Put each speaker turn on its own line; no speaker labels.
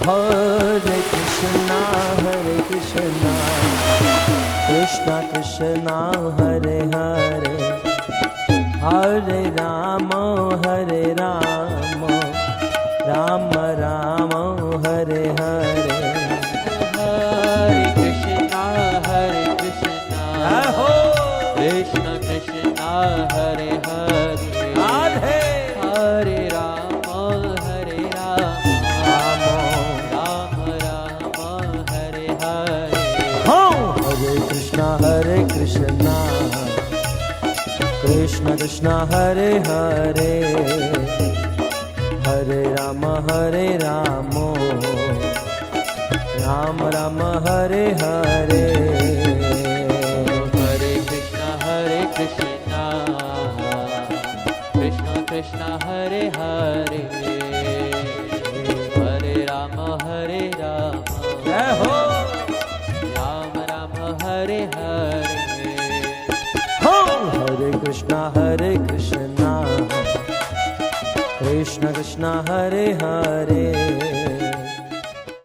Hare Krishna, Krishna Krishna, Hare Hare, Hare Rama, Hare Rama, Rama Rama, Hare Hare.
Hare Krishna, Krishna Krishna, Hare Hare,
Radhe.
Hare Rama, Hare Rama, Rama Rama, Hare Hare.
Hare Krishna, Krishna Krishna, Hare Hare, Hare Rama, Hare Rama, Rama Rama, Hare Hare.
Hare Krishna, Krishna Krishna, Hare Hare, Hare Rama, Hare Rama,
Jai ho.
Rama Rama, Hare Hare.
Hare Krishna, Krishna Krishna, Hare Hare,